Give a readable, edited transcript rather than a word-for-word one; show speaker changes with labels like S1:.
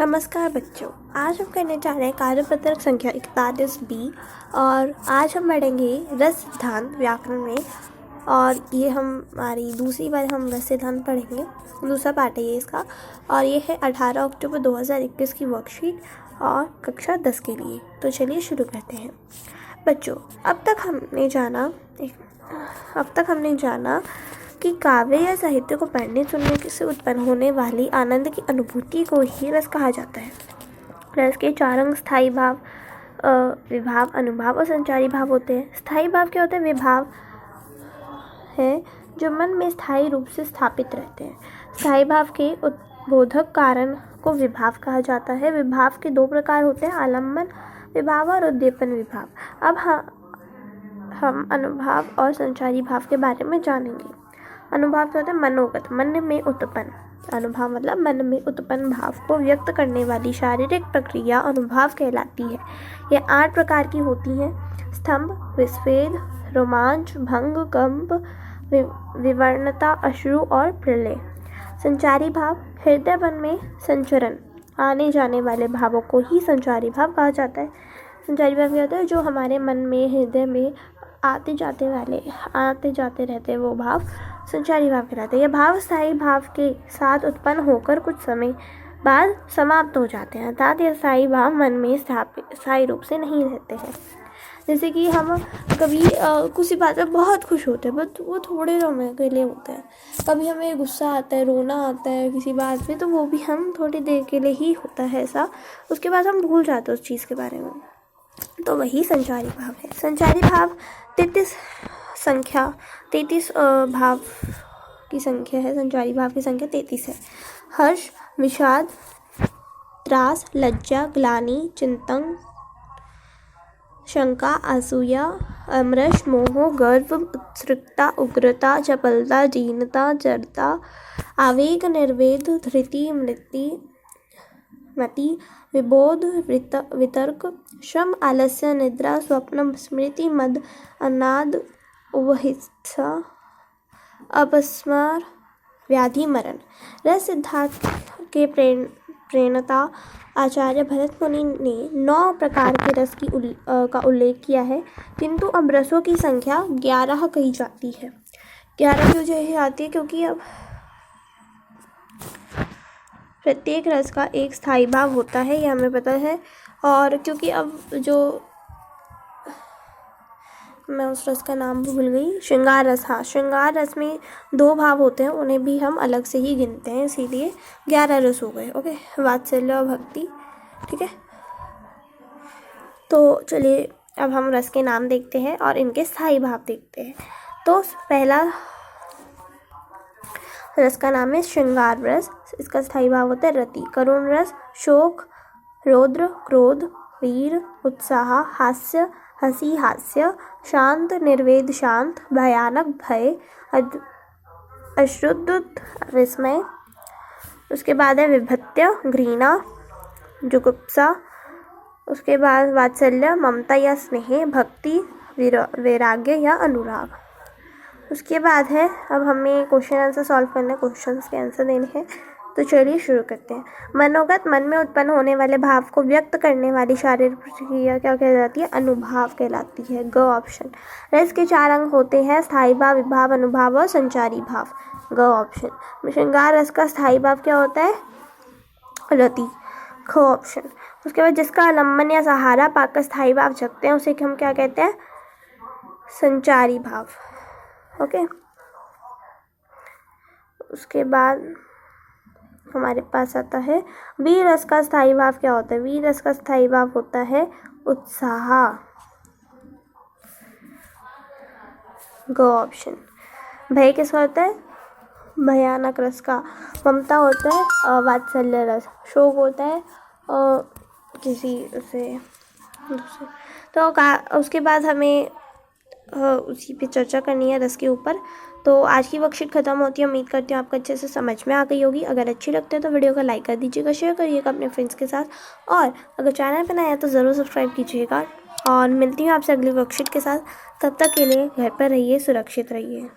S1: नमस्कार बच्चों, आज हम करने जा रहे हैं कार्यपत्रक संख्या 41B और आज हम पढ़ेंगे रस सिद्धांत व्याकरण में। और ये हमारी दूसरी बार हम रस सिद्धांत पढ़ेंगे, दूसरा पार्ट है ये इसका। और ये है 18 अक्टूबर 2021 की वर्कशीट और कक्षा 10 के लिए। तो चलिए शुरू करते हैं बच्चों। अब तक हमने जाना कि काव्य या साहित्य को पढ़ने सुनने से उत्पन्न होने वाली आनंद की अनुभूति को ही रस कहा जाता है। रस के 4 अंग स्थायी भाव, विभाव, अनुभाव और संचारी भाव होते हैं। स्थायी भाव क्या होता है? विभाव है जो मन में स्थायी रूप से स्थापित रहते हैं। स्थायी भाव के उद्बोधक कारण को विभाव कहा जाता है। विभाव के 2 प्रकार होते हैं, आलम्बन विभाव और उद्दीपन विभाव। अब हम अनुभाव और संचारी भाव के बारे में जानेंगे। अनुभाव क्या होता है? मनोगत, मन में उत्पन्न। अनुभाव मतलब मन में उत्पन्न भाव को व्यक्त करने वाली शारीरिक प्रक्रिया अनुभाव कहलाती है। यह 8 प्रकार की होती है: स्तंभ, विस्फेद, रोमांच, भंग, कंप, विवर्णता, अश्रु और प्रलय। संचारी भाव, हृदय मन में संचरण आने जाने वाले भावों को ही संचारी भाव कहा जाता है। संचारी भाव क्या होता है? जो हमारे मन में, हृदय में आते जाते रहते हैं, वो भाव संचारी भाव कहलाते हैं। यह भाव स्थायी भाव के साथ उत्पन्न होकर कुछ समय बाद समाप्त हो जाते हैं, अर्थात यह स्थायी भाव मन में स्थायी रूप से नहीं रहते हैं। जैसे कि हम कभी किसी बात पर बहुत खुश होते हैं, बट वो थोड़े समय के लिए होता है। कभी हमें गुस्सा आता है, रोना आता है किसी बात पे, तो वो भी हम थोड़ी देर के लिए ही होता है ऐसा। उसके बाद हम भूल जाते हैं उस चीज़ के बारे में, तो वही संचारी भाव है। संचारी भाव 33 भाव की संख्या है। संचारी भाव की संख्या 33 है। हर्ष, विषाद, त्रास, लज्जा, ग्लानि, चिंतन, शंका, असूया, अमरश, मोह, गर्व, उत्सुकता, उग्रता, चपलता, दीनता, जड़ता, आवेग, निर्वेद, धृति, मति, विबोध, वितर्क, श्रम, आलस्य, निद्रा, स्वप्न, स्मृति, मद, अनाद, उपहिंसा, अपस्मार, व्याधि, मरण। रस सिद्धांत के प्रणेता आचार्य भरत मुनि ने 9 प्रकार के रस का उल्लेख किया है, किंतु अब रसों की संख्या 11 कही जाती है। 11 क्यों कही जाती है? क्योंकि अब प्रत्येक रस का एक स्थायी भाव होता है, ये हमें पता है। और क्योंकि अब मैं उस रस का नाम भूल गई, श्रृंगार रस। हाँ, श्रृंगार रस में 2 भाव होते हैं, उन्हें भी हम अलग से ही गिनते हैं, इसीलिए 11 रस हो गए। ओके, वात्सल्य और भक्ति, ठीक है। तो चलिए अब हम रस के नाम देखते हैं और इनके स्थायी भाव देखते हैं। तो पहला रस का नाम है श्रृंगार रस। इसका स्थायी भाव होता है रति। करुण रस, शोक, रौद्र, क्रोध, वीर, उत्साह, हास्य, हंसी, हास्य, शांत, निर्वेद, शांत, भयानक, भय, अश्रुद्ध, विस्मय। उसके बाद है विभत्य, घृणा, जुगुप्सा। उसके बाद वात्सल्य, ममता या स्नेह, भक्ति, वैराग्य या अनुराग। उसके बाद है, अब हमें क्वेश्चन आंसर सॉल्व करना है, क्वेश्चन के आंसर देने हैं। तो चलिए शुरू करते हैं। मनोगत, मन में उत्पन्न होने वाले भाव को व्यक्त करने वाली शारीरिक प्रक्रिया क्या कहलाती है? अनुभाव कहलाती है। ग ऑप्शन। रस के 4 अंग होते हैं, स्थायी भाव, विभाव, अनुभाव और संचारी भाव। ग ऑप्शन। श्रृंगार रस का स्थायी भाव क्या होता है? रति। ख ऑप्शन। उसके बाद जिसका आलम्बन या सहारा पाकर स्थायी भाव जगते हैं उसे हम क्या कहते हैं? संचारी भाव। ओके। उसके बाद हमारे पास आता है वीर रस का स्थायी भाव क्या होता है? वीर रस का स्थायी भाव होता है उत्साह। ग ऑप्शन। भय किसका होता है? भयानक रस का। ममता होता है वात्सल्य रस। शोक होता है किसी से दूसरे। तो उसके बाद हमें उसी पे चर्चा करनी है रस के ऊपर। तो आज की वर्कशीट खत्म होती है। उम्मीद करती हूँ आपको अच्छे से समझ में आ गई होगी। अगर अच्छी लगती है तो वीडियो का लाइक कर दीजिएगा, शेयर करिएगा अपने फ्रेंड्स के साथ, और अगर चैनल पर नया है तो ज़रूर सब्सक्राइब कीजिएगा। और मिलती हूँ आपसे अगली वर्कशीट के साथ। तब तक के लिए घर पर रहिए, सुरक्षित रहिए।